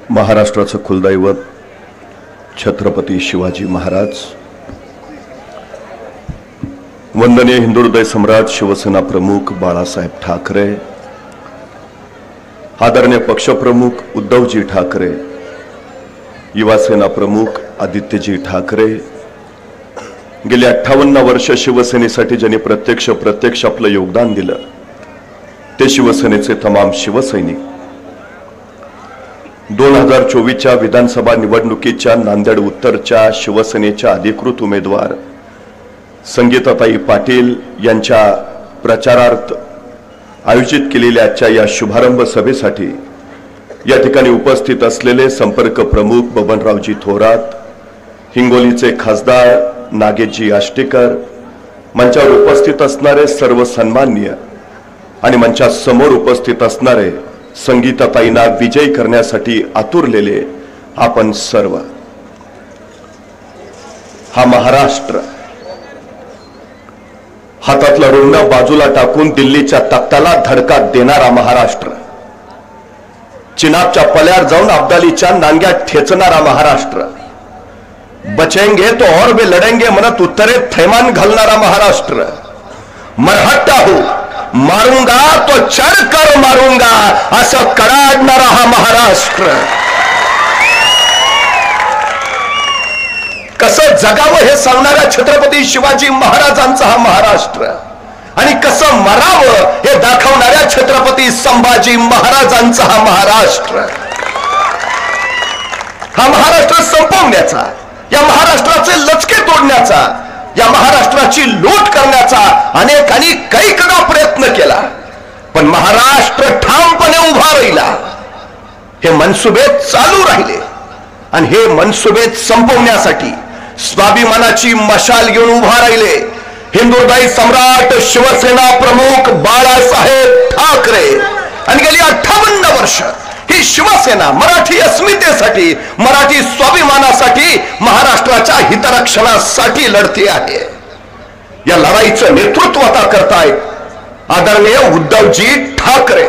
महाराष्ट्राचं कुलदैवत छत्रपती शिवाजी महाराज, वंदनीय हिंदू हृदय सम्राट शिवसेना प्रमुख बाळासाहेब ठाकरे, आदरणीय पक्षप्रमुख उद्धवजी ठाकरे, युवासेना प्रमुख आदित्यजी ठाकरे, गेली 58 वर्ष शिवसेनेसाठी ज्यांनी प्रत्यक्ष आपलं योगदान दिलं ते शिवसेनेचे तमाम शिवसैनिक, 2024च्या विधानसभा निवडणुकीच्या नांदेड उत्तरच्या शिवसेनेच्या अधिकृत उमेदवार संगीताताई पाटील यांच्या प्रचारार्थ आयोजित केलेल्या आजच्या या शुभारंभ सभेसाठी या ठिकाणी उपस्थित असलेले संपर्क प्रमुख बबनरावजी थोरात, हिंगोलीचे खासदार नागेशजी आष्टेकर, मंचावर उपस्थित असणारे सर्व सन्माननीय आणि मंचासमोर उपस्थित असणारे संगीताताईंना विजयी करण्यासाठी आतुरलेले आपण सर्व, हा महाराष्ट्र हातातलं रुंड बाजूला टाकून दिल्लीच्या तख्ताला धडका देणारा महाराष्ट्र, चिनाबच्या पल्यावर जाऊन अब्दालीच्या नांग्यात ठेचणारा महाराष्ट्र, बचेंगे तो और भी लढेंगे म्हणत उत्तरेत थैमान घालणारा महाराष्ट्र, मरहट्टा हो मारूंगा तो चढकर मारूंगा असं कडाडणारा हा महाराष्ट्र, कसं जगावं हे सांगणाऱ्या छत्रपती शिवाजी महाराजांचा हा महाराष्ट्र आणि कसं मरावं हे दाखवणाऱ्या छत्रपती संभाजी महाराजांचा हा महाराष्ट्र, हा महाराष्ट्र संपवण्याचा, या महाराष्ट्राचे लचके तोडण्याचा, या महाराष्ट्राची लूट करण्याचा अनेकांनी कैकदा प्रयत्न केला, पण महाराष्ट्र ठामपणे उभा राहिला. हे मनसुबे चालू राहिले आणि हे मनसुबे संपवण्यासाठी स्वाभिमानाची मशाल घेऊन उभा राहिले हिंदू हृदय सम्राट शिवसेना प्रमुख बाळासाहेब ठाकरे. आणि गेली 58 वर्ष ही शिवसेना मराठी अस्मितेसाठी, मराठी स्वाभिमानासाठी, महाराष्ट्राच्या हितरक्षणासाठी लढते आहे. या लढाईचं नेतृत्व आता करतायत आदरणीय उद्धवजी ठाकरे.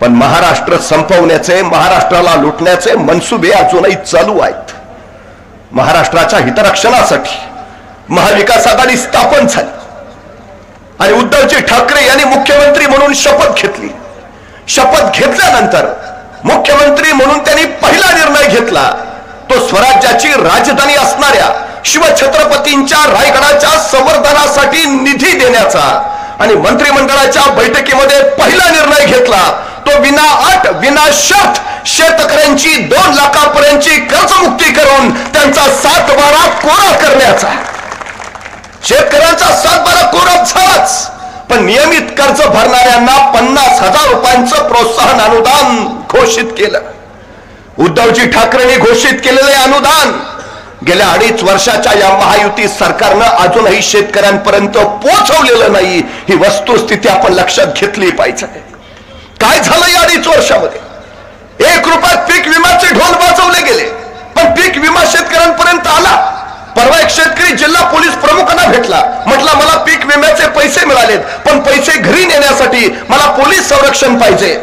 पण महाराष्ट्र संपवण्याचे, महाराष्ट्राला लुटण्याचे मनसुबे अजूनही चालू आहेत. महाराष्ट्राच्या हितरक्षणासाठी महाविकास आघाडी स्थापन झाली आणि उद्धवजी ठाकरे यांनी मुख्यमंत्री म्हणून शपथ घेतली. शपथ घेतल्यानंतर मुख्यमंत्री म्हणून त्यांनी पहिला निर्णय घेतला तो स्वराज्याची राजधानी असणाऱ्या शिवछत्रपतींच्या रायगडाच्या संवर्धनासाठी निधी देण्याचा. आणि मंत्रिमंडळाच्या बैठकीमध्ये पहिला निर्णय घेतला तो विना अट विना शर्त शेतकऱ्यांची 2 लाखापर्यंतची कर्जमुक्ती करून त्यांचा 7-12 कोरा करण्याचा. शेतकऱ्यांचा 7-12 कोरा झालाच, पण नियमित कर्ज भरणाऱ्यांना 50,000 रुपयांचं प्रोत्साहन अनुदान घोषित केलं. उद्धवजी ठाकरेंनी घोषित केलेले अनुदान गेल्या 2.5 वर्षाच्या या महायुती सरकारनं अजूनही शेतकऱ्यांपर्यंत पोहोचवलेलं नाही. ही वस्तुस्थिती आपण लक्षात घेतली पाहिजे. काय झालं या 2.5 वर्षामध्ये? 1 रुपयात पीक विम्याचे ढोल वाजवले गेले, पण पीक विमा शेतकऱ्यांपर्यंत आला. परवा एक शेतकरी जिल्हा पोलीस प्रमुखांना भेटला, म्हटला मला पीक विम्याचे पैसे मिळालेत, पण पैसे घरी नेण्यासाठी मला पोलीस संरक्षण पाहिजे.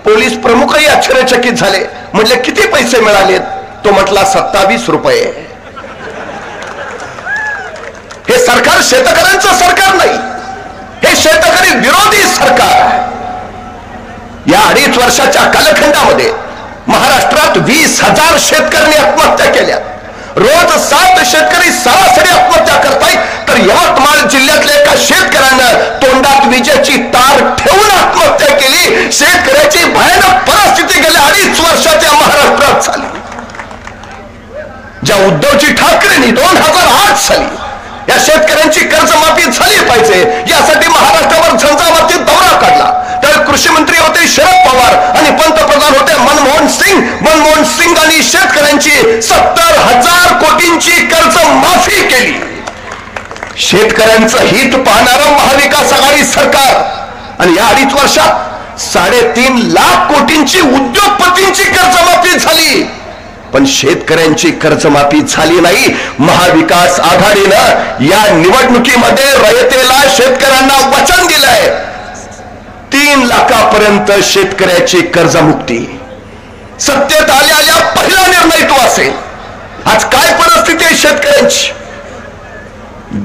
पोलीस प्रमुखही आश्चर्यचकित झाले, म्हटले किती पैसे मिळालेत? तो म्हटला 27 रुपये. हे सरकार शेतकऱ्यांचं सरकार नाही, हे शेतकरी विरोधी सरकार आहे. या 2.5 वर्षाच्या कालखंडामध्ये महाराष्ट्रात 20,000 शेतकऱ्यांनी आत्महत्या केल्या. रोज 7 शेतकरी सरासरी आत्महत्या करतायत, तर यवतमाळ जिल्ह्यातल्या एका शेतकऱ्यानं तोंडात विजेची तार ठेवून आत्महत्या केली. शेतकऱ्याची भयानक परिस्थिती गेल्या 2.5 वर्षाच्या महाराष्ट्रात झाली. ज्या उद्धवजी ठाकरेंनी 2008 साली या शेतकऱ्यांची कर्जमाफी झाली पाहिजे यासाठी महाराष्ट्रावर झंझावाती दौरा काढला. तर कृषी मंत्री होते शरद पवार आणि पंतप्रधान होते मनमोहन सिंग. मनमोहन सिंगांनी शेतकऱ्यांची 70,000 कोटींची कर्जमाफी केली. शेतकऱ्यांचं हित पाहणारं महाविकास आघाडी सरकार. आणि या 2.5 वर्षात 3.5 लाख कोटींची उद्योगपतींची कर्जमाफी झाली, पण शेतकऱ्यांची कर्जमाफी झाली नाही. महाविकास आघाडीनं या निवडणुकीमध्ये रयतेला शेतकऱ्यांना वचन दिलंय 3 लाखापर्यंत शेतकऱ्याची कर्जमुक्ती. सत्तेत आल्या पहिला निर्णय तो असेल. आज काय परिस्थिती आहे शेतकऱ्यांची?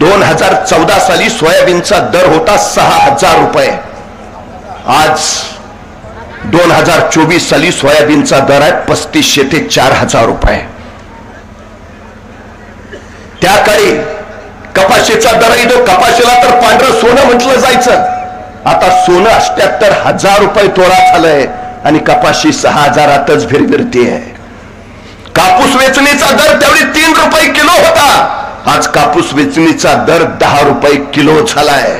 2014 साली सोयाबीनचा दर होता 6,000 रुपये. आज 2024 साली सोयाबीनचा दर आहे 3,500 ते 4,000 रुपये. त्या काळी कपाशीचा दरही जो कपाशीला तर पांढरं सोनं म्हटलं जायचं. आता सोनं 78,000 रुपये तोळा झालंय आणि कपाशी 6,000तच फिरफिरतीये. कापूस वेचणीचा दर त्यावेळी 3 रुपये किलो होता. आज कापूस वेचणीचा दर 10 रुपये किलो झालाय.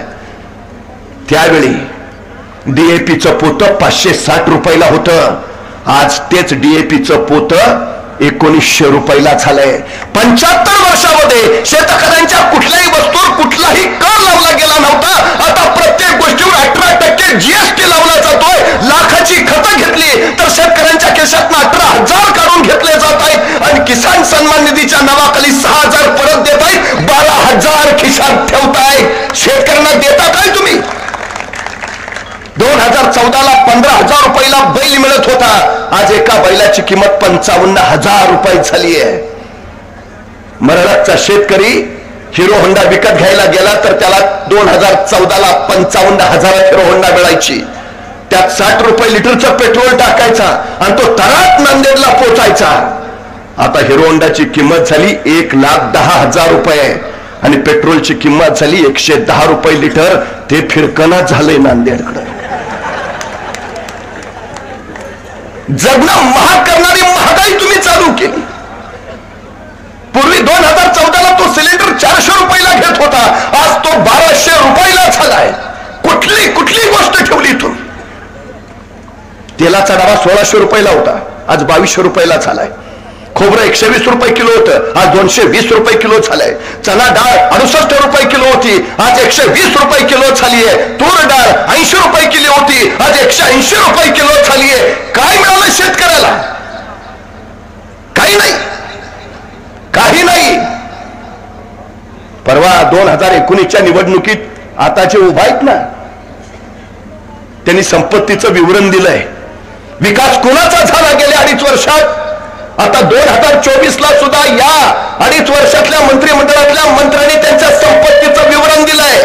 त्यावेळी डीएपीचं पोतं 560 रुपयाला होतं. आज तेच डीएपीचं पोतं 1900 रुपयाला झालंय. 75 वर्षामध्ये शेतकऱ्यांच्या कुठल्याही वस्तूवर कुठलाही कर लावला गेला नव्हता. आता प्रत्येक गोष्टीवर 18% जीएसटी लावला जातोय. लाखाची खतं घेतली तर शेतकऱ्यांच्या खिशातून 18,000 काढून घेतले जात आहेत आणि किसान सन्मान निधीच्या नावाखाली 6,000 परत देत आहेत. 12,000 खिशात ठेवतायत. शेतकऱ्यांना देता काय तुम्ही? 2014ला 15,000 रुपयाला बैल मिळत होता. आज एका बैलाची किंमत 55,000 रुपये झाली आहे. मरळकचा शेतकरी हिरो होंडा विकत घ्यायला गेला तर त्याला 2014ला 55,000 हिरो होंडा मिळायची. त्यात 60 रुपये लिटरचं पेट्रोल टाकायचा आणि तो तरात नांदेडला पोचायचा. आता हिरो होंडाची किंमत झाली 1,10,000 रुपये आणि पेट्रोलची किंमत झाली 110 रुपये लिटर. ते फिरकना झालंय नांदेडकडे. जगणं महाग करणारी महागाई तुम्ही चालू केली. पूर्वी 2014ला तो सिलेंडर 400 रुपयाला घेत होता. आज तो 1,200 रुपयाला झालाय. कुठली गोष्ट ठेवली तुम्ही? तेलाचा डबा 1,600 रुपयाला होता. आज 2,200 रुपयाला झालाय. खोबरं 120 रुपये किलो होतं. आज 220 रुपये किलो झालंय. चना डाळ 68 रुपये किलो होती. आज 120 रुपये किलो झाली आहे. तूर डाळ 80 रुपये किलो होती. आज 180 रुपये किलो झाली आहे. काय मिळालं शेतकऱ्याला? काही नाही, काही नाही. परवा 2019च्या निवडणुकीत आता जे उभा आहेत ना, त्यांनी संपत्तीचं विवरण दिलंय. विकास कोणाचा झाला गेल्या 2.5 वर्षात? आता 2024ला सुद्धा या 2.5 वर्षातल्या मंत्रिमंडळातल्या मंत्र्यांनी त्यांच्या संपत्तीचं विवरण दिलंय.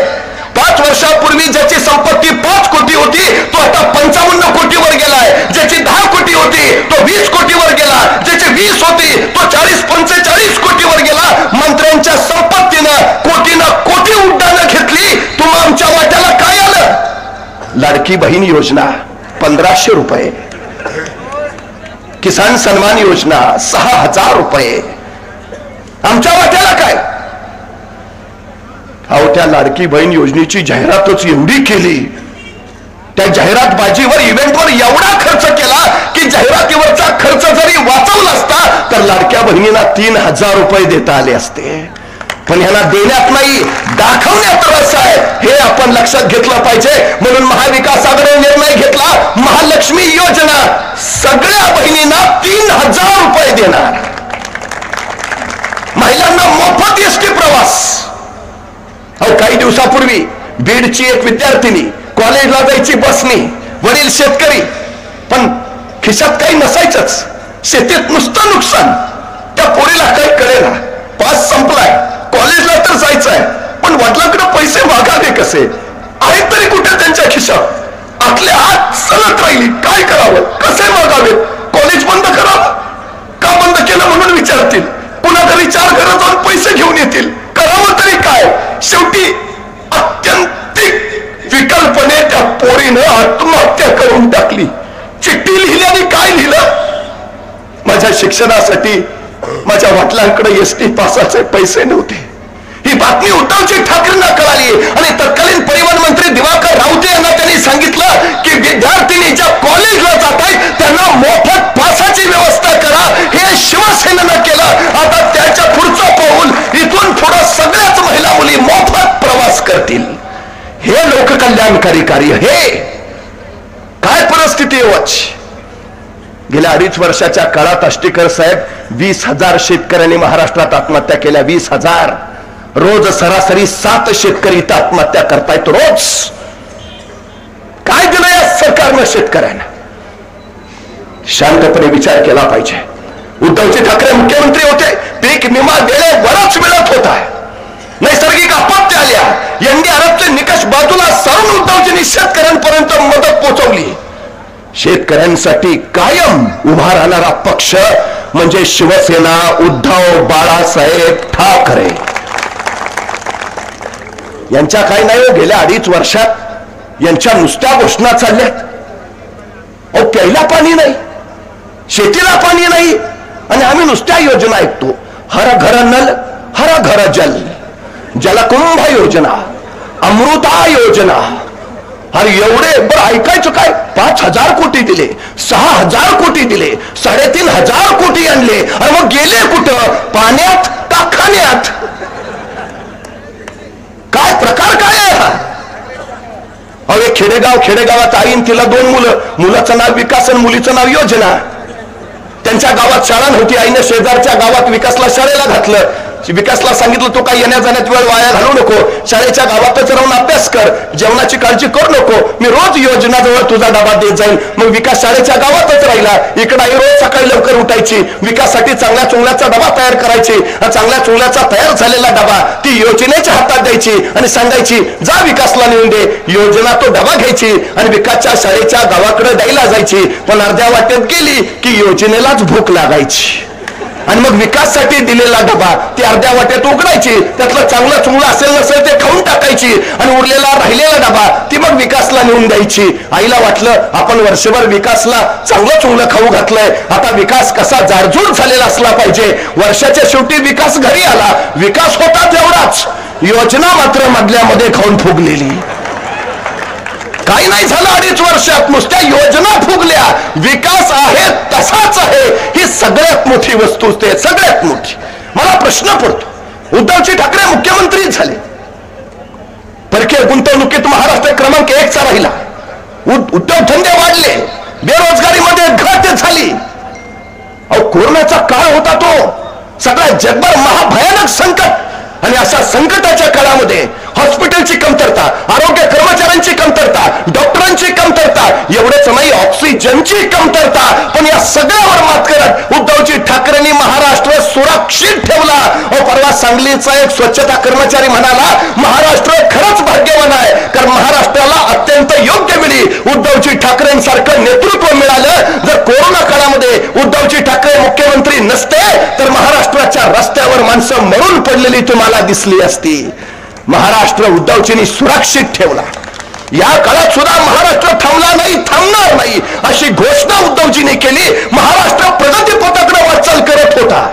5 वर्षापूर्वी ज्याची संपत्ती 5 कोटी होती तो आता 55 कोटीवर गेलाय. ज्याची 10 कोटी होती तो 20 कोटीवर गेला. ज्याची 20 होती तो 40-45 कोटीवर गेला. मंत्र्यांच्या संपत्तीनं कोटी उड्डाणं घेतली. तुम्हा आमच्या वाट्याला काय आलं? लाडकी बहीण योजना 1,500 रुपये. किसान सन्मान योजना 6,000 रुपये. आमच्या वाट्याला काय? अहो, त्या लाडकी बहीण योजनेची जाहिरातच एवढी केली. त्या जाहिरातबाजीवर इव्हेंटवर एवढा खर्च केला की जाहिरातीवरचा खर्च जरी वाचवला असता तर लाडक्या बहिणींना 3,000 रुपये देता आले असते. पण ह्याला देण्यात नाही, दाखवण्यात रस आहे. हे आपण लक्षात घेतलं पाहिजे. म्हणून महाविकास आघाडीने निर्णय घेतला, महालक्ष्मी योजना सगळ्या बहिणींना 3,000 रुपये देणार. महिलांना मोफत एसटी प्रवास. अहो, काही दिवसापूर्वी बीडची एक विद्यार्थिनी कॉलेजला जायची बसनी. वडील शेतकरी, पण खिशात काही नसायचंच. शेतीत नुसतं नुकसान. त्या पोरीला काही कळेना. पास संपलाय, कॉलेजला तर जायचंय, पण वडिलांकडे पैसे मागावे कसे? आहेत तरी कुठे त्यांच्या खिशात? आतले हात सलत राहिली. काय करावं, कसे मागावे? कॉलेज बंद करावं? का बंद केलं म्हणून विचारतील. पुन्हा घरी 4 घरं जाऊन पैसे घेऊन येतील. करावं तरी काय? शेवटी अत्यंतिक विकल्पने त्या पोरीनं आत्महत्या करून टाकली. चिठ्ठी लिहिल्याने काय लिहिलं? माझ्या शिक्षणासाठी माझ्या वडिलांकडे एसटी पासाचे पैसे नव्हते. ही बातमी उद्धवजी ठाकरेंना कळाली आणि तत्कालीन परिवहन मंत्री दिवाकर रावते यांना त्यांनी सांगितलं की विद्यार्थिनी ज्या कॉलेजला जात आहेत त्यांना मोफत पासाची व्यवस्था करा. हे शिवसेनेनं केलं. आता त्याच्या पुढचं पाऊल इथून पुढे सगळ्याच महिला मुली मोफत प्रवास करतील. हे लोककल्याणकारी कार्य. हे काय परिस्थिती आहे? गेल्या 2.5 वर्षाच्या काळात आष्टीकर साहेब 20,000 शेतकऱ्यांनी महाराष्ट्रात आत्महत्या केल्या. 20,000. रोज सरासरी 7 शेतकरी इथं आत्महत्या करतायत रोज. काय दिलं या सरकारनं शेतकऱ्यांना? शांतपणे विचार केला पाहिजे. उद्धवजी ठाकरे मुख्यमंत्री होते, पीक विमा वेळेवरच मिळत होता. नैसर्गिक आपत्ती आल्या, NDRFचे निकष बाजूला सारून उद्धवजींनी शेतकऱ्यांपर्यंत मदत पोहोचवली. शेतकऱ्यांसाठी कायम उभा राहणारा पक्ष म्हणजे शिवसेना, उद्धव बाळासाहेब ठाकरे. यांच्या काही नाही हो, गेल्या 2.5 वर्षात यांच्या नुसत्या घोषणा चालल्यात. अहो, प्यायला पाणी नाही, शेतीला पाणी नाही, आणि आम्ही नुसत्या योजना ऐकतो. हर घर नल, हर घर जल, जलकुंभ योजना, अमृता योजना. अरे एवढे बरं ऐकायचं काय? 5,000 कोटी दिले, 6,000 कोटी दिले, 3,500 कोटी आणले, आणि मग गेले कुठं? पाण्यात का खाण्यात? काय प्रकार काय आहे हा? अहो, एक खेडेगावात आईन तिला 2 मुलं, मुलाचं नाव विकास आणि मुलीचं नाव योजना. त्यांच्या गावात शाळा नव्हती, आईने शेजारच्या गावात विकासला शाळेला घातलं. विकासला सांगितलं तू काय येण्या जाण्यात वेळ वाया घालू नको, शाळेच्या गावातच राहून अभ्यास कर, जेवणाची काळजी करू नको, मी रोज योजनाजवळ तुझा डबा देत जाईल. मग विकास शाळेच्या गावातच राहिला. इकडे आई रोज सकाळी लवकर उठायची, विकाससाठी चांगल्या चुंगल्याचा डबा तयार करायची. चांगल्या चुंगल्याचा तयार झालेला डबा ती योजनेच्या हातात द्यायची आणि सांगायची जा विकासला नेऊन दे. योजना तो डबा घ्यायची आणि विकासच्या शाळेच्या गावाकडे द्यायला जायची. पण अर्ध्या वाटेत गेली की योजनेलाच भूक लागायची, आणि मग विकाससाठी दिलेला डबा ती अर्ध्या वाट्यात उघडायची, त्यातलं चांगलं चुंगलं असेल नसेल ते खाऊन टाकायची, आणि उरलेला राहिलेला डबा ती मग विकासला नेऊन द्यायची. आईला वाटलं आपण वर्षभर विकासला चांगलं चुंगलं खाऊ घातलंय, आता विकास कसा जाडजूड झालेला असला पाहिजे. वर्षाच्या शेवटी विकास घरी आला, विकास होता तेवढाच, योजना मात्र मधल्यामध्ये खाऊन फुगलेली. काही नाही झालं 2.5 वर्षात, नुसत्या योजना फुगल्या. विकास आहे तसाच आहे, ही सगळ्यात मोठी वस्तू असते, सगळ्यात मोठी. मला प्रश्न पडतो, उद्धवजी ठाकरे मुख्यमंत्री झाले, परकीय गुंतवणुकीत महाराष्ट्र क्रमांक 1 चा राहिला, उद्योगधंदे वाढले, बेरोजगारीमध्ये घट झाली. अहो, कोरोनाचा काळ होता तो, सगळ्या जगभर महाभयानक संकट, आणि अशा संकटाच्या काळामध्ये हॉस्पिटलची कमतरता, आरोग्य कर्मचाऱ्यांची कमतरता, डॉक्टरांची कमतरता, एवढेच नाही ऑक्सिजनची कमतरता. पण या सगळ्यावर मात करत उद्धवजी ठाकरेंनी महाराष्ट्र सुरक्षित ठेवला. परवा सांगलीचा एक स्वच्छता कर्मचारी म्हणाला महाराष्ट्र खरंच भाग्यवान आहे, कारण महाराष्ट्राला अत्यंत योग्य वेळी उद्धवजी ठाकरेंसारखं नेतृत्व मिळालं. जर कोरोना काळामध्ये उद्धवजी ठाकरे मुख्यमंत्री नसते तर महाराष्ट्राच्या रस्त्यावर माणसं मरून पडलेली तुम्हाला दिसली असती. महाराष्ट्र उद्धवजींनी सुरक्षित ठेवला. या काळात सुद्धा महाराष्ट्र थांबला नाही, थांबणार नाही अशी घोषणा उद्धवजींनी केली. महाराष्ट्र प्रगतीपथाकडे वाटचाल करत होता.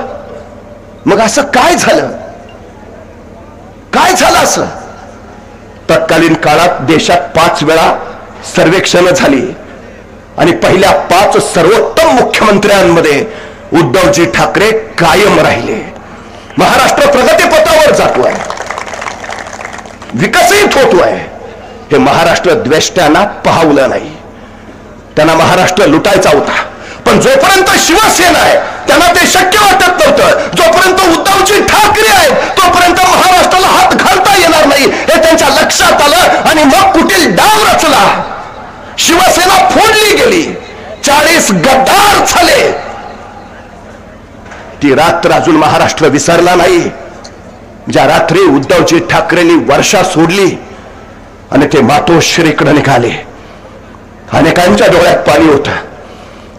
मग असं काय झालं? काय झालं असं? तत्कालीन काळात देशात 5 वेळा सर्वेक्षण झाली आणि पहिल्या 5 सर्वोत्तम मुख्यमंत्र्यांमध्ये उद्धवजी ठाकरे कायम राहिले. महाराष्ट्र प्रगतीपथावर जातोय, विकसित होतोय. हे महाराष्ट्र द्वेष्ट्यांना पाहवलं नाही. त्यांना महाराष्ट्र लुटायचा होता, पण जोपर्यंत शिवसेना आहे त्यांना ते शक्य वाटत नव्हतं. जोपर्यंत उद्धवजी ठाकरे आहेत तोपर्यंत महाराष्ट्राला हात घालता येणार नाही हे त्यांच्या लक्षात आलं, आणि मग कुठील डाव रचला. शिवसेना फोडली गेली, 40 गद्दार झाले. ती रात्र अजून महाराष्ट्र विसरला नाही, ज्या रात्री उद्धवजी ठाकरेंनी वर्षा सोडली आणि ते मातोश्रीकडे निघाले. अनेकांच्या डोळ्यात पाणी होतं.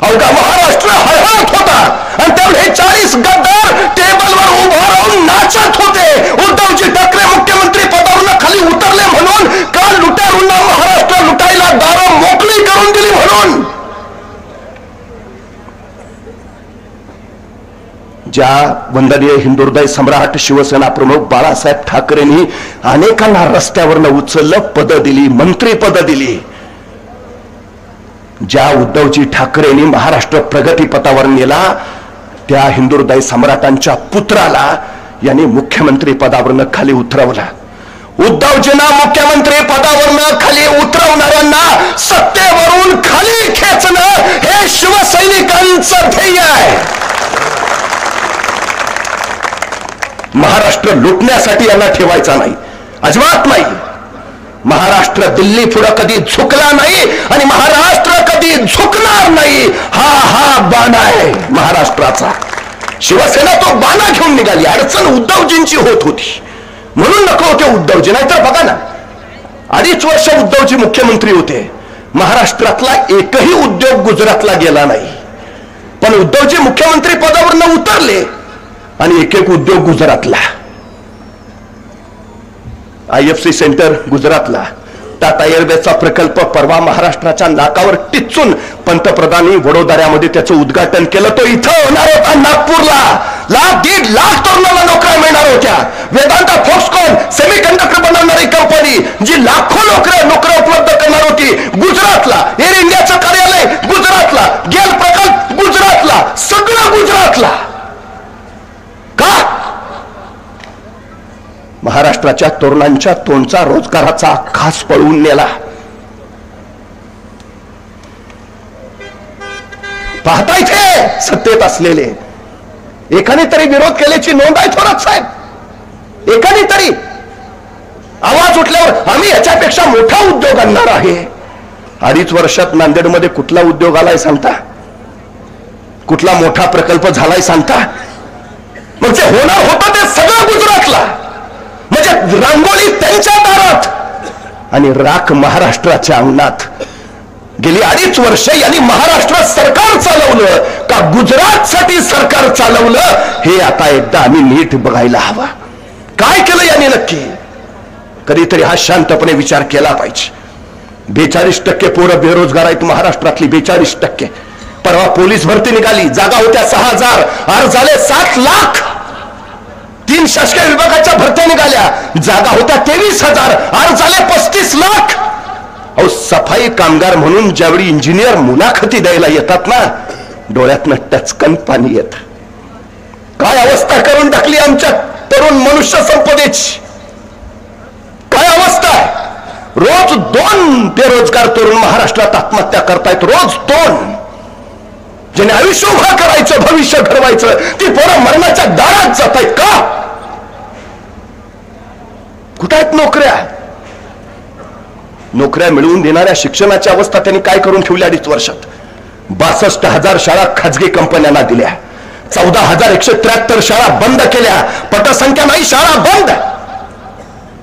अवघा महाराष्ट्र हळहळत होता, आणि त्यामुळे हे 40 गद्दार टेबलवर उभा राहून नाचत होते. उद्धवजी ठाकरे मुख्यमंत्री पदावरून खाली उतरले म्हणून, का लुटारूंना महाराष्ट्र लुटायला दारं मोकळी करून दिली म्हणून. ज्या वंदनीय हिंदुहृदय सम्राट शिवसेना प्रमुख बाळासाहेब ठाकरेंनी अनेकांना रस्त्यावरनं उचललं, पद दिली, मंत्री पद दिली. ज्या उद्धवजी ठाकरेंनी महाराष्ट्र प्रगतीपथावर नेला त्या हिंदुहृदय सम्राटांच्या पुत्राला यांनी मुख्यमंत्री पदावरनं खाली उतरवलं. उद्धवजींना मुख्यमंत्री पदावरनं खाली उतरवणाऱ्यांना सत्तेवरून खाली खेचणं हे शिवसैनिकांचं ध्येय आहे. महाराष्ट्र लुटण्यासाठी यांना ठेवायचा नाही, अजिबात नाही. महाराष्ट्र दिल्ली पुढे कधी झुकला नाही आणि महाराष्ट्र कधी झुकणार नाही. हा बाणा आहे महाराष्ट्राचा. शिवसेना तो बाणा घेऊन निघाली. अडचण उद्धवजींची होत होती म्हणून नको होते उद्धवजी. नाहीतर बघा ना, 2.5 वर्ष उद्धवजी मुख्यमंत्री होते, महाराष्ट्रातला एकही उद्योग गुजरातला गेला नाही. पण उद्धवजी मुख्यमंत्री पदावरनं उतरले आणि एक उद्योग गुजरातला. IFC सेंटर गुजरातला, टाटा एअरवेजचा प्रकल्प परवा महाराष्ट्राच्या नाकावर टिचून पंतप्रधानांनी वडोदऱ्यामध्ये त्याचं उद्घाटन केलं. तो इथं होणार होता नागपूरला. 1.5 लाख तरुणांना नोकऱ्या मिळणार होत्या. वेदांता फॉक्सकॉन सेमीकंडक्टर बनवणारी कंपनी जी लाखो नोकऱ्या उपलब्ध करणार होती गुजरातला. एअर इंडियाचं कार्यालय गुजरातला, गेल प्रकल्प गुजरातला, सगळं गुजरातला. का? महाराष्ट्राच्या तरुणांच्या तोंडचा रोजगाराचा खास पळवून नेला. पाहता इथे सत्तेत असलेले एकाने तरी विरोध केल्याची नोंद आहे थोरात साहेब. एकाने तरी आवाज उठल्यावर आम्ही याच्यापेक्षा मोठा उद्योग आणणार आहे. 2.5 वर्षात नांदेडमध्ये कुठला उद्योग आलाय सांगता? कुठला मोठा प्रकल्प झालाय सांगता? मग जे होणार होतं ते सगळं गुजरातला. म्हणजे रांगोळी त्यांच्या दारात आणि राख महाराष्ट्राच्या अंगणात. गेली 2.5 वर्ष यांनी महाराष्ट्र सरकार चालवलं का गुजरातसाठी सरकार चालवलं हे आता एकदा आम्ही नीट बघायला हवा. काय केलं यांनी नक्की? कधीतरी हा शांतपणे विचार केला पाहिजे. 42% पोरं बेरोजगार आहेत महाराष्ट्रातली. 42%. परवा पोलीस भरती निघाली, जागा होत्या 6,000, अर्ज झाले 7 लाख. 3 शासकीय विभागाच्या भरत्या निघाल्या, जागा होत्या 23,000, अर्ज झाले 35 लाख. अहो, सफाई कामगार म्हणून ज्यावेळी इंजिनियर मुलाखती द्यायला येतात ना, डोळ्यातनं टचकन पाणी येत. काय अवस्था करून टाकली आमच्या तरुण मनुष्य संपदेची. काय अवस्था आहे. रोज 2 बेरोजगार तरुण महाराष्ट्रात आत्महत्या करतायत. रोज 2. ज्याने आयुष्य उभा करायचं, भविष्य घडवायचं, ती पोरं मरणाच्या दारात जात आहेत. का? कुठे आहेत नोकऱ्या? नोकऱ्या मिळवून देणाऱ्या शिक्षणाची अवस्था त्यांनी काय करून ठेवली 2.5 वर्षात? 62,000 शाळा खाजगी कंपन्यांना दिल्या, 14,173 शाळा बंद केल्या. पटसंख्या नाही, शाळा बंद.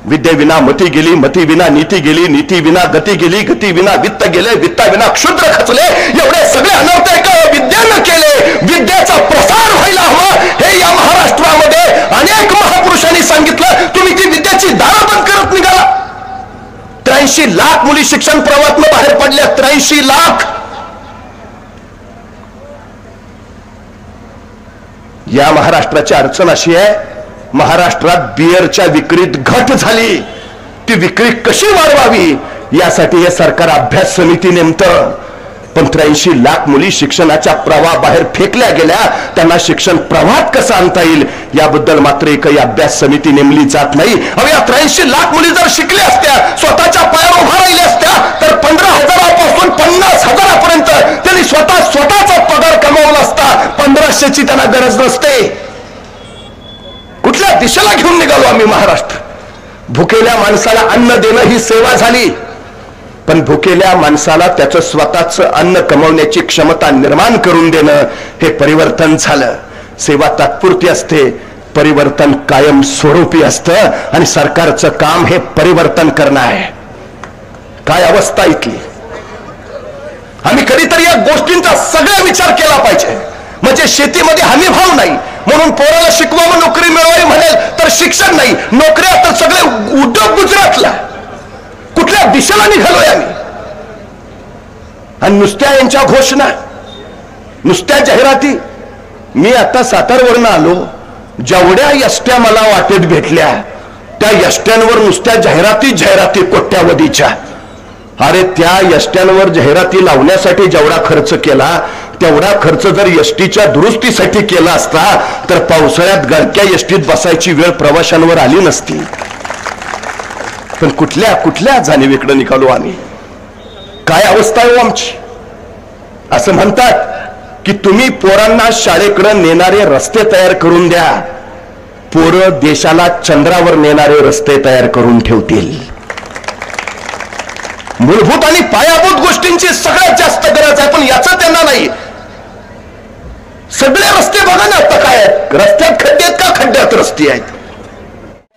विद्येविना मती गेली, मती विना नीती गेली, नीती विना गती गेली, गती विना वित्त गेले, वित्ता विना क्षुद्र खचले. एवढे सगळे अनर्थ एका विद्येनं केले. विद्येचा प्रसार व्हायला हवा हे या महाराष्ट्रामध्ये अनेक महापुरुषांनी सांगितलं. तुम्ही ती विद्येची दारं बंद करत निघाला. 83 लाख मुली शिक्षण प्रवाहातून बाहेर पडल्या. 83 लाख. या महाराष्ट्राची अडचण अशी आहे, महाराष्ट्रात बिअरच्या विक्रीत घट झाली. ती विक्री कशी वाढवावी यासाठी हे सरकार अभ्यास समिती नेमतं. पण 83 लाख मुली शिक्षणाच्या प्रवाहाबाहेर फेकल्या गेल्या. त्यांना शिक्षण प्रवाहात कसं आणता येईल याबद्दल मात्र एकही अभ्यास समिती नेमली जात नाही. अहो, या 83 लाख मुली जर शिकल्या असत्या, स्वतःच्या पायावर उभा राहिल्या असत्या, तर 15,000 पासून 50,000 पर्यंत त्यांनी स्वतःचा पगार कमावला असता. 1500ची त्यांना गरज नसते. कुठल्या दिशेला घेऊन निघालो आम्ही महाराष्ट्र? भुकेल्या माणसाला अन्न देणं ही सेवा झाली, पण भुकेल्या माणसाला त्याचं स्वतःच अन्न कमवण्याची क्षमता निर्माण करून देणं हे परिवर्तन झालं. सेवा तात्पुरती असते, परिवर्तन कायम स्वरूपी असतं आणि सरकारचं काम हे परिवर्तन करणं आहे. काय अवस्था इथली. आम्ही कधीतरी या गोष्टींचा सगळा विचार केला पाहिजे. म्हणजे शेतीमध्ये हमी भाव नाही म्हणून पोराला शिकवावं, नोकरी मिळवावी म्हणेल तर शिक्षण नाही, नोकऱ्या तर सगळे उद्योग गुजरातला. कुठल्या दिशेला निघालोय आम्ही? आणि नुसत्या यांच्या घोषणा, नुसत्या जाहिराती. मी आता सातारवरनं आलो, जेवढ्या यष्ट्या मला वाटेत भेटल्या त्या यष्ट्यांवर नुसत्या जाहिराती कोट्यावधीच्या. अरे, त्या यष्ट्यांवर जाहिराती लावण्यासाठी जेवढा खर्च केला तेवढा खर्च जर एसटीच्या दुरुस्तीसाठी केला असता तर पावसाळ्यात गळक्या एसटीत बसायची वेळ प्रवाशांवर आली नसती. पण कुठल्या जाणीवेकडे निघालो आम्ही? काय अवस्था आहे आमची? असं म्हणतात की तुम्ही पोरांना शाळेकडे नेणारे रस्ते तयार करून द्या, पोरं देशाला चंद्रावर नेणारे रस्ते तयार करून ठेवतील. मूलभूत आणि पायाभूत गोष्टींची सगळ्यात जास्त गरज आहे, पण याचं त्यांना नाही. सगळे रस्ते बघा ना आता काय आहेत, रस्त्यात खड्डे आहेत का खड्ड्यात रस्ते आहेत.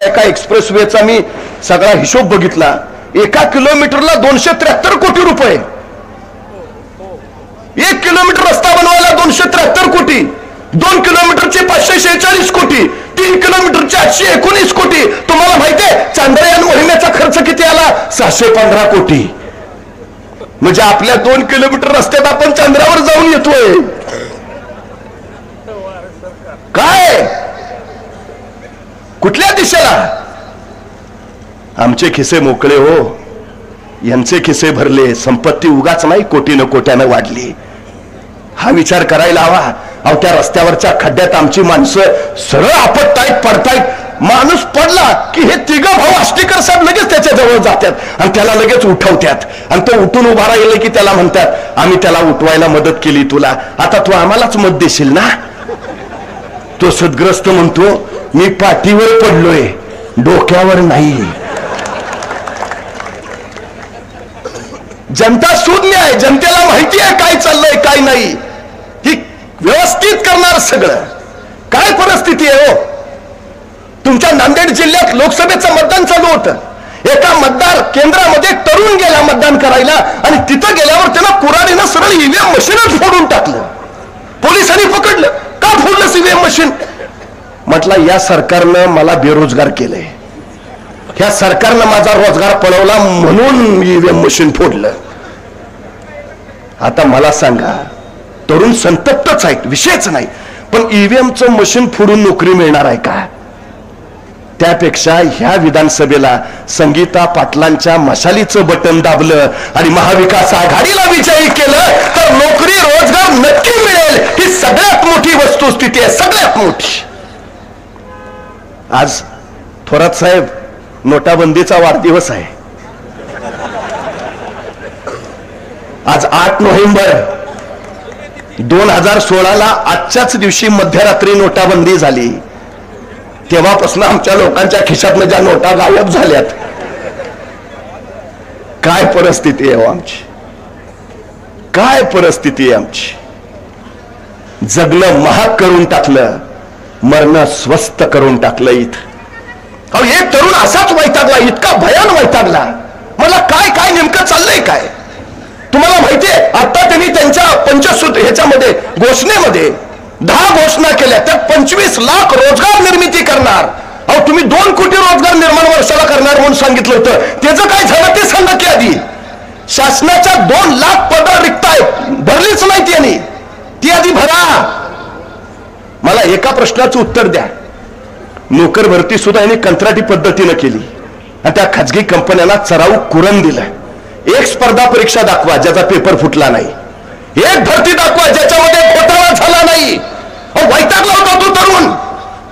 एका एक्सप्रेसवेचा मी सगळा हिशोब बघितला, 1 किलोमीटरला 273 कोटी रुपये. 1 किलोमीटर रस्ता बनवायला 273 कोटी, 2 किलोमीटरचे 546 कोटी, 3 किलोमीटरचे 819 कोटी. तुम्हाला माहितीये चांद्रयान मोहिमेचा खर्च किती आला? 615 कोटी. म्हणजे आपल्या 2 किलोमीटर रस्त्यात आपण चंद्रावर जाऊन येतोय. काय कुठल्या दिशेला? आमचे खिसे मोकळे हो, यांचे खिसे भरले. संपत्ती उगाच नाही कोटीनं कोट्यानं वाढली. हा विचार करायला हवा. अहो त्या रस्त्यावरच्या खड्ड्यात आमची माणसं सरळ आपटतायत, पडतायत. माणूस पडला की हे तिघं भाऊ आष्टीकर साहेब लगेच त्याच्या जवळ जातात आणि त्याला लगेच उठवतात. आणि तो उठून उभा राहिला की त्याला म्हणतात आम्ही त्याला उठवायला मदत केली तुला, आता तू आम्हालाच मत देशील ना. तो सद्ग्रस्त म्हणतो मी पाठीवर पडलोय, डोक्यावर नाही. जनता शून्य आहे, जनतेला माहिती आहे काय चाललंय काय नाही. ही व्यवस्थित करणार सगळं. काय परिस्थिती आहे हो. तुमच्या नांदेड जिल्ह्यात लोकसभेचं मतदान चालू होतं. एका मतदार केंद्रामध्ये तरुण गेला मतदान करायला आणि तिथं गेल्यावर त्याला कुऱ्हाडीनं सरळ ईव्हीएम मशीनच फोडून टाकलं. पोलिसांनी पकडलं. का फोडलं ईव्हीएम मशीन? म्हटलं या सरकारनं मला बेरोजगार केलंय, ह्या सरकारनं माझा रोजगार पळवला म्हणून ईव्हीएम मशीन फोडलं. आता मला सांगा, तरुण संतप्तच आहेत, विषयच नाही, पण ईव्हीएमचं मशीन फोडून नोकरी मिळणार आहे का? त्यापेक्षा ह्या विधानसभेला संगीता पाटलांच्या मशालीचं बटन दाबलं आणि महाविकास आघाडीला विजयी केलं तर नोकरी रोजगार नक्की मिळेल. ही सगळ्यात मोठी वस्तुस्थिती आहे, सगळ्यात मोठी. आज थोरात साहेब नोटाबंदीचा वाढदिवस आहे. आज 8 नोव्हेंबर 2016ला आजच्याच दिवशी मध्यरात्री नोटाबंदी झाली. तेव्हापासून आमच्या लोकांच्या खिशातनं ज्या नोटा गायब झाल्यात. काय परिस्थिती आहे आमची, काय परिस्थिती आहे आमची. जगणं महाग करून टाकलं, मरणं स्वस्त करून टाकलं. इथं एक तरुण असाच वैतागला, इतका भयान वैतागला. मला काय काय नेमकं चाललंय काय तुम्हाला माहितीये? आता त्यांनी त्यांच्या पंचसूत्र ह्याच्यामध्ये घोषणेमध्ये 10 घोषणा केल्या, त्यात 25 लाख रोजगार निर्मिती करणार. अहो तुम्ही 2 कोटी रोजगार निर्माण वर्षाला करणार म्हणून सांगितलं होतं, त्याचं काय झालं ते सांगा की आधी. शासनाच्या 2 लाख पदं रिक्त आहेत, भरलीच नाही त्यांनी, ती आधी भरा. मला एका प्रश्नाचं उत्तर द्या. नोकर भरती सुद्धा यांनी कंत्राटी पद्धतीनं केली आणि त्या खाजगी कंपन्यांना चराऊ कुरण दिलं. एक स्पर्धा परीक्षा दाखवा ज्याचा पेपर फुटला नाही, एक भरती दाखवा ज्याच्यामध्ये घोटाळा झाला नाही. वैतागला होता तो तरुण,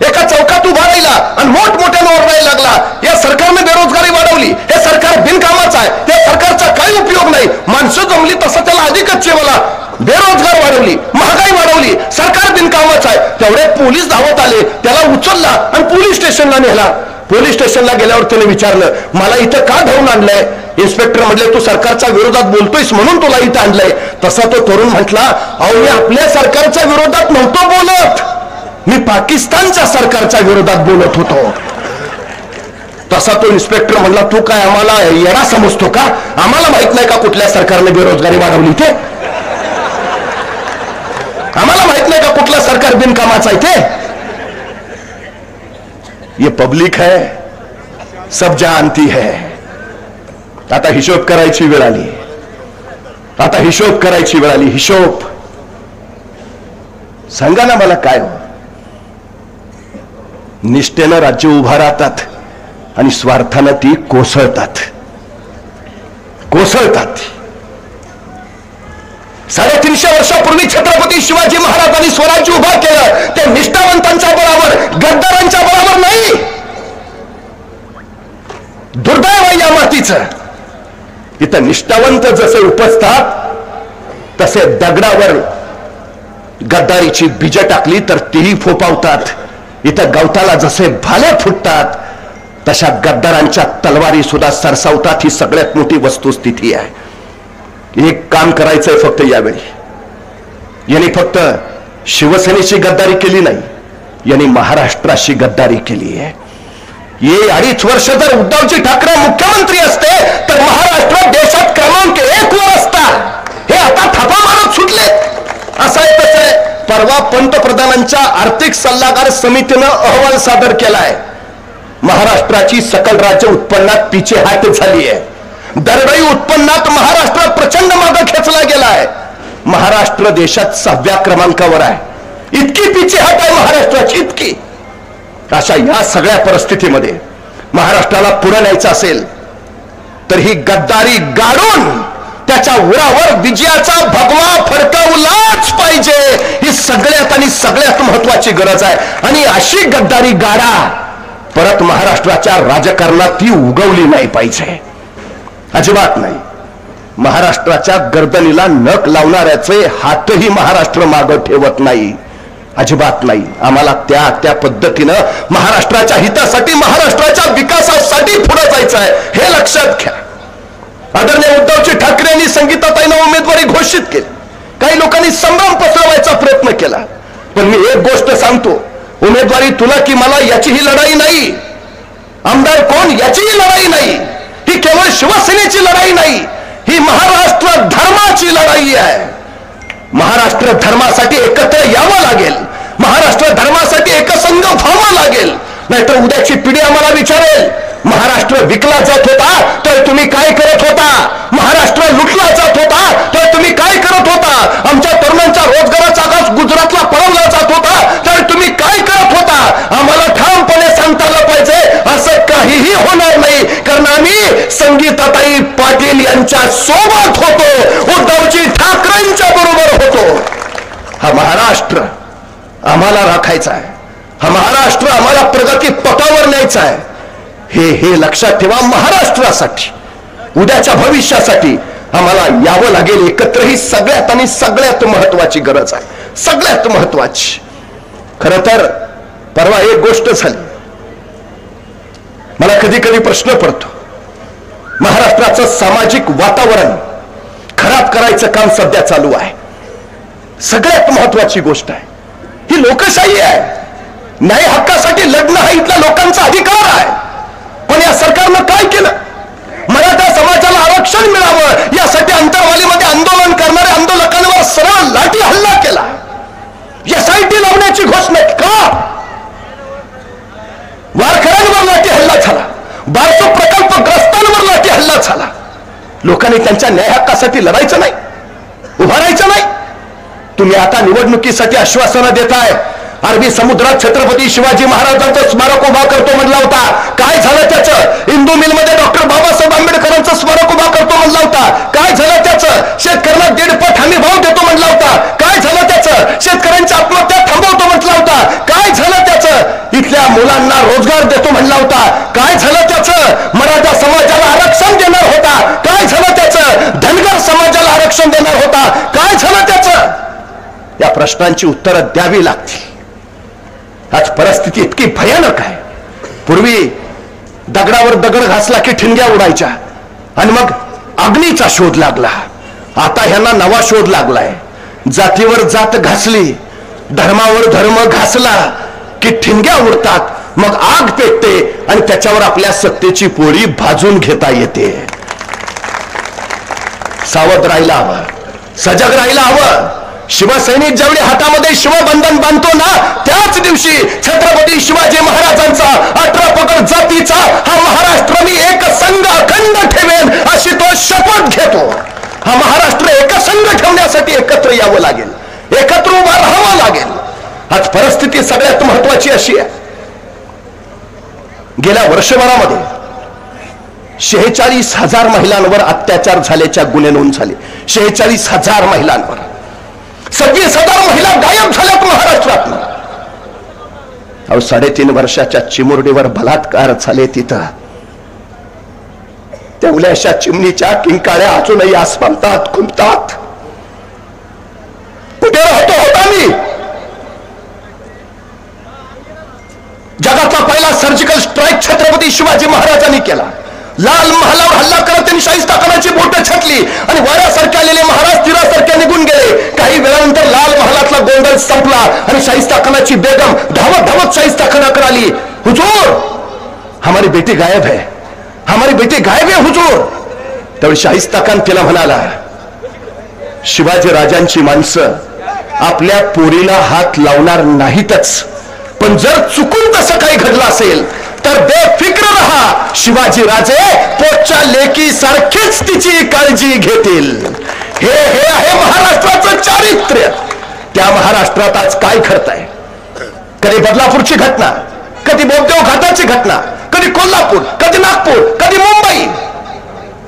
एका चौकात उभा राहिला आणि मोठमोठ्यानं ओरडायला लागला या सरकारने बेरोजगारी वाढवली, हे सरकार बिनकामाचं आहे, त्या सरकारचा काही उपयोग नाही. माणसं जमली तसं त्याला अधिकच मला बेरोजगार वाढवली, महागाई वाढवली, सरकार बिनकामाचं आहे. तेवढे पोलीस धावत आले, त्याला उचलला आणि पोलीस स्टेशनला नेला. पोलीस स्टेशनला गेल्यावर त्याने विचारलं मला इथं का धरून आणलंय? इन्स्पेक्टर म्हटले तू सरकारच्या विरोधात बोलतोयस म्हणून तुला इथं आणलंय. तसा तो तरुण म्हटला अहो मी आपल्या सरकारच्या विरोधात नव्हतो बोलत, मी पाकिस्तानच्या सरकारच्या विरोधात बोलत होतो. तसा तो इन्स्पेक्टर म्हणला तू काय आम्हाला येणा समजतो का? आम्हाला माहित नाही का कुठल्या सरकारने बेरोजगारी वाढवली ते? आम्हाला माहित नाही का कुठलं सरकार बिनकामाचं आहे ते? ये पब्लिक है, सब जानती है. आता हिशोब करायची वेळ आली, आता हिशोब करायची वेळ आली. हिशोब सांगा ना मला काय हो. निष्ठेनं राज्य उभा राहतात आणि स्वार्थानं ती कोसळतात. 350 वर्षापूर्वी छत्रपती शिवाजी महाराजांनी स्वराज्य उभा केलं, ते निष्ठावंतांच्या बळावर, गद्दारांच्या बळावर नाही. दुर्दैव आहे या मातीचं. इथं निष्ठावंत जसे उपजतात तसे दगडावर गद्दारीची बीज टाकली तर तीही फोपावतात. इथं गवताला जसे भाले फुटतात तशा गद्दारांच्या तलवारी सुद्धा सरसावतात, ही सगळ्यात मोठी वस्तुस्थिती आहे. एक काम करायचंय फक्त यावेळी, यांनी फक्त शिवसेनेची गद्दारी केली नाही, यांनी महाराष्ट्राशी गद्दारी केली आहे. ये 2.5 वर्ष जर उद्धवजी ठाकरे मुख्यमंत्री असते तर महाराष्ट्र देशात क्रमांक 1 वर असता. हे आता थापा मारत सुटले. असं आहे तसं आहे. परवा पंतप्रधानांच्या आर्थिक सल्लागार समितीनं अहवाल सादर केलाय. महाराष्ट्राची सकल राज्य उत्पन्नात पिछेहाट झाली आहे. दरडोई उत्पन्नात महाराष्ट्र प्रचंड मागे खेचला गेलाय. महाराष्ट्र देशात 6व्या क्रमांकावर आहे. इतकी पिछेहाट आहे महाराष्ट्राची, इतकी. अशा या सगळ्या परिस्थितीमध्ये महाराष्ट्राला पुढे न्यायचं असेल तर ही गद्दारी गाडून त्याच्या उरावर विजयाचा भगवा फडकवलाच पाहिजे. ही सगळ्यात आणि सगळ्यात महत्वाची गरज आहे. आणि अशी गद्दारी गाडा परत महाराष्ट्राच्या राजकारणात ती उगवली नाही पाहिजे, अजिबात नाही. महाराष्ट्राच्या गर्दनीला नख लावणाऱ्याचे हातही महाराष्ट्र मागे ठेवत नाही, अजिबात नाही. आम्हाला त्या पद्धतीनं महाराष्ट्राच्या हितासाठी, महाराष्ट्राच्या विकासासाठी पुढे जायचं आहे, हे लक्षात घ्या. आदरणीय उद्धवजी ठाकरे यांनी संगीताताईंना उमेदवारी घोषित केली. काही लोकांनी संभ्रम पसरवायचा प्रयत्न केला, पण मी एक गोष्ट सांगतो, उमेदवारी तुला की मला याची ही लढाई नाही. आमदार कोण याचीही लढाई नाही. ही केवळ शिवसेनेची लढाई नाही, ही महाराष्ट्र धर्माची लढाई आहे. महाराष्ट्र धर्मासाठी एकत्र यावं लागेल. महाराष्ट्र धर्मासाठी एकसंघ व्हावं लागेल. नाहीतर उद्याची पिढी आम्हाला विचारेल, महाराष्ट्र विकला जात होता तर तुम्ही काय करत होता? महाराष्ट्र लुटला जात होता तर तुम्ही काय करत होता? आमच्या तरुणांच्या रोजगाराचा आकाश गुजरातला पळवला जात होता तर तुम्ही काय करत होता? आम्हाला ठामपणे सांगता आलं पाहिजे, असं काहीही होणार नाही. कारण आम्ही संगीताताई पाटील यांच्या सोबत होतो, उद्धवजी ठाकरेंच्या बरोबर होतो. हा महाराष्ट्र आम्हाला राखायचा आहे. हा महाराष्ट्र आम्हाला प्रगती पथावर न्यायचा आहे. हे लक्षात ठेवा. महाराष्ट्रासाठी, उद्याच्या भविष्यासाठी आम्हाला यावं लागेल एकत्र. ही सगळ्यात आणि सगळ्यात महत्वाची गरज आहे, सगळ्यात महत्वाची. खरं तर परवा एक गोष्ट झाली, मला कधी कधी प्रश्न पडतो, महाराष्ट्राचं सामाजिक वातावरण खराब करायचं काम सध्या चालू आहे. सगळ्यात महत्वाची गोष्ट आहे, ही लोकशाही आहे. न्याय हक्कासाठी लढणं हा इथल्या लोकांचा अधिकार आहे. पण या सरकारनं काय केलं? मराठा समाजाला आरक्षण मिळावं यासाठी अंतरवालीमध्ये आंदोलन करणाऱ्या आंदोलकांवर सरळ लाठी हल्ला केला. SIT लावण्याची घोषणा का? वारकऱ्यांवर लाठी हल्ला झाला, बारसो प्रकल्पग्रस्तांवर लाठी हल्ला झाला. लोकांनी त्यांच्या न्याय हक्कासाठी लढायचं नाही, उभा राहायचं नाही. तुम्ही आता निवडणुकीसाठी आश्वासनं देताय. अरबी समुद्रात छत्रपती शिवाजी महाराजांचं स्मारक उभा करतो म्हणला होता, काय झालं त्याचं? इंदू मिल मध्ये डॉक्टर बाबासाहेब आंबेडकरांचं स्मारक उभा करतो म्हणला होता, काय झालं त्याचं? शेतकऱ्यांना 1.5 पट हमी भाव देतो म्हणला होता, काय झालं त्याचं? शेतकऱ्यांची आत्महत्या थांबवतो म्हटला होता, काय झालं त्याचं? इथल्या मुलांना रोजगार देतो म्हणला होता, काय झालं त्याचं? मराठा समाजाला आरक्षण देणार होता, काय झालं त्याचं? धनगर समाजाला आरक्षण देणार होता, काय झालं त्याचं? या प्रश्नांची उत्तरं द्यावी लागतील. आज परिस्थिती इतकी भयानक आहे. पूर्वी दगडावर दगड घासला की ठिणग्या उडायच्या आणि मग अग्नीचा शोध लागला. आता ह्यांना नवा शोध लागलाय. जातीवर जात घासली, धर्मावर धर्म घासला की ठिणग्या उडतात, मग आग पेटते आणि त्याच्यावर आपल्या सत्तेची पोळी भाजून घेता येते. सावध राहायला हवं, सजग राहायला हवं. शिवसैनिक ज्यावेळी हातामध्ये शिवबंधन बांधतो ना, त्याच दिवशी छत्रपती शिवाजी महाराजांचा 18 पगड जातीचा हा महाराष्ट्र मी एक संघ अखंड ठेवेन अशी तो शपथ घेतो. हा महाराष्ट्र एकसंघ ठेवण्यासाठी एकत्र यावं लागेल, एकत्र उभा राहावं लागेल. आज परिस्थिती सगळ्यात महत्वाची अशी आहे, गेल्या वर्षभरामध्ये 46,000 महिलांवर अत्याचार झाल्याच्या गुन्हे नोंद झाले. 46,000 महिलांवर. 26,000 महिला गायब झाल्यात महाराष्ट्रात. 3.5 वर्षाच्या चिमुरडीवर बलात्कार झाले. तिथं तेवढ्याशा चिमणीच्या किंकाळ्या अजूनही आसमंतात खुंपतात. कुठे राहतो होता मी? जगातला पहिला सर्जिकल स्ट्राईक छत्रपती शिवाजी महाराजांनी केला. लाल महालावर हल्ला करत त्यांनी शाहिस्ता खानाची बोटं छाटली आणि वाऱ्यासारखे आलेले महाराज तीरासारखे निघून गेले. काही वेळानंतर लाल महालातला गोंधळ संपला आणि शाहिस्ता खानाची बेगम धावत धावत शाहिस्ता खानाकडे आली. हुजूर, हमारी बेटी गायब है, हमारी बेटी गायब है हुजूर. त्यावेळी शाहिस्ता खान तिला म्हणाला, शिवाजी राजांची माणसं आपल्या पोरीला हात लावणार नाहीतच, पण जर चुकून तसं काही घडलं असेल तर बेफिक्र रहा, शिवाजी राजे पोटच्या लेकी सारखीच तिची काळजी घेतील. हे आहे महाराष्ट्राचं चारित्र्य. त्या महाराष्ट्रात आज काय घडतंय? कधी बदलापूरची घटना, कधी बोगदेव घाटाची घटना, कधी कोल्हापूर, कधी नागपूर, कधी मुंबई.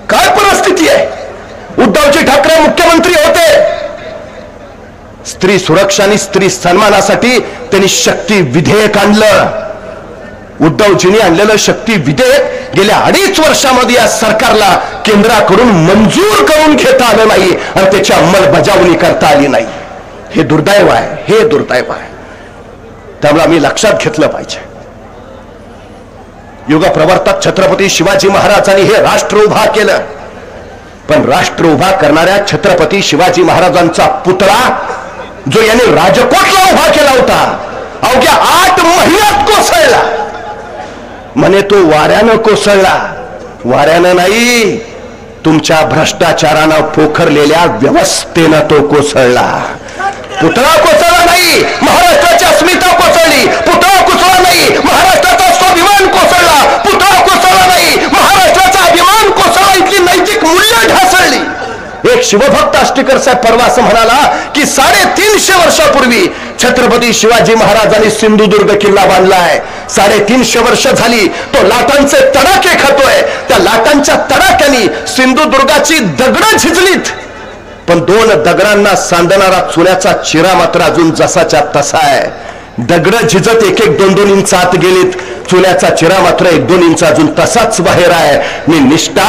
काय परिस्थिती आहे? उद्धवजी ठाकरे मुख्यमंत्री होते, स्त्री सुरक्षा आणि स्त्री सन्मानासाठी त्यांनी शक्ती विधेयक आणलं. उद्धवजींनी आणलेलं शक्ती विधेयक गेल्या 2.5 वर्षामध्ये या सरकारला केंद्राकडून मंजूर करून घेता आलं नाही आणि त्याची अंमलबजावणी करता आली नाही. हे दुर्दैव आहे, हे दुर्दैव आहे. त्यामुळे आम्ही लक्षात घेतलं पाहिजे, युगप्रवर्तक छत्रपती शिवाजी महाराजांनी हे राष्ट्र उभा केलं, पण राष्ट्र उभा करणाऱ्या छत्रपती शिवाजी महाराजांचा पुतळा जो यांनी राजकोटला उभा केला होता, अवघ्या 8 महिन्यात कोसळला. म्हणे तो वाऱ्यानं कोसळला. वाऱ्यानं नाही, तुमच्या भ्रष्टाचारानं पोखरलेल्या व्यवस्थेनं तो कोसळला. पुतळा कोसळला नाही, महाराष्ट्राची अस्मिता कोसळली. पुतळा कोसळला नाही, महाराष्ट्राचा स्वाभिमान कोसळला. पुतळा कोसळला नाही, महाराष्ट्राचा अभिमान कोसळला. इथली नैतिक मूल्य ढासळली. एक शिवभक्त आष्टीकर साहेब परवा असं म्हणाला की 350 वर्षापूर्वी छत्रपती शिवाजी महाराजांनी सिंधुदुर्ग किल्ला बांधलाय. 350 वर्ष झाली तो लाटांचे तडाखे खातोय. त्या लाटांच्या तडाख्यानी सिंधुदुर्गाची दगडं झिजलीत, पण 2 दगडांना सांधणारा चुल्याचा चिरा मात्र अजून जसाच्या तसा आहे. दगड झिजत 1-2 इंच आत गेलीत, चुल्याचा चिरा मात्र 1-2 इंच अजून तसाच बाहेर आहे. मी निष्ठा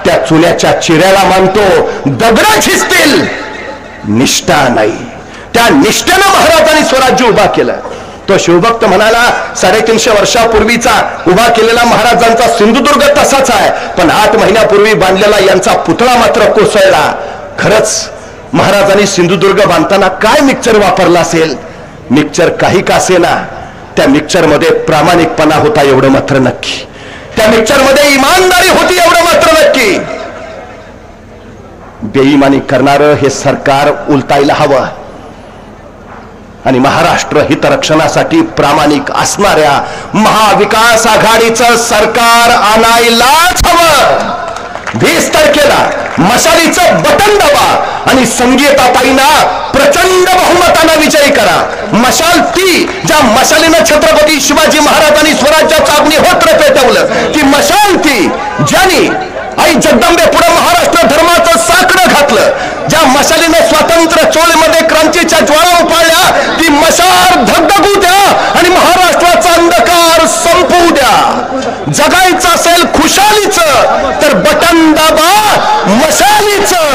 त्या चुल्याच्या चिऱ्याला मानतो, दगड झिजतील, निष्ठा नाही. त्या निष्ठेनं महाराजांनी स्वराज्य उभा केलं. तो शिवभक्त म्हणाला 350 वर्षापूर्वीचा उभा केलेला महाराजांचा सिंधुदुर्ग तसाच आहे, पण 8 महिन्यापूर्वी बांधलेला यांचा पुतळा मात्र कोसळला. खरंच महाराजांनी सिंधुदुर्ग बांधताना काय मिक्सर वापरला असेल? मिक्सर काही का असेना, त्या मिक्सर मध्ये प्रामाणिकपणा होता एवढं मात्र नक्की. त्या मिक्सर मध्ये इमानदारी होती एवढं मात्र नक्की. बेईमानी करणारं हे सरकार उलटायला हवं आणि महाराष्ट्र हितरक्षणासाठी प्रामाणिक असणाऱ्या महाविकास आघाडीचं सरकार आणायलाच हवं. 20 तारखेला मशालीचं बटन दाबा आणि संगीताताईंना प्रचंड बहुमतानं विजयी करा. मशाल ती ज्या मशालीनं छत्रपती शिवाजी महाराजांनी स्वराज्याचं अग्निहोत्र पेटवलं, ती मशाल ती ज्यांनी आई जगदंबे पुढे महाराष्ट्र धर्माचं साकडं घातलं, ज्या मशालीनं स्वातंत्र्य चळवळीमध्ये क्रांतीच्या ज्वाळा उपाळल्या, ती मशाल धगधगू द्या आणि महाराष्ट्राचा अंधकार संपवू द्या. जगायचं असेल खुशालीचं तर बटन दाबा मशालीचं.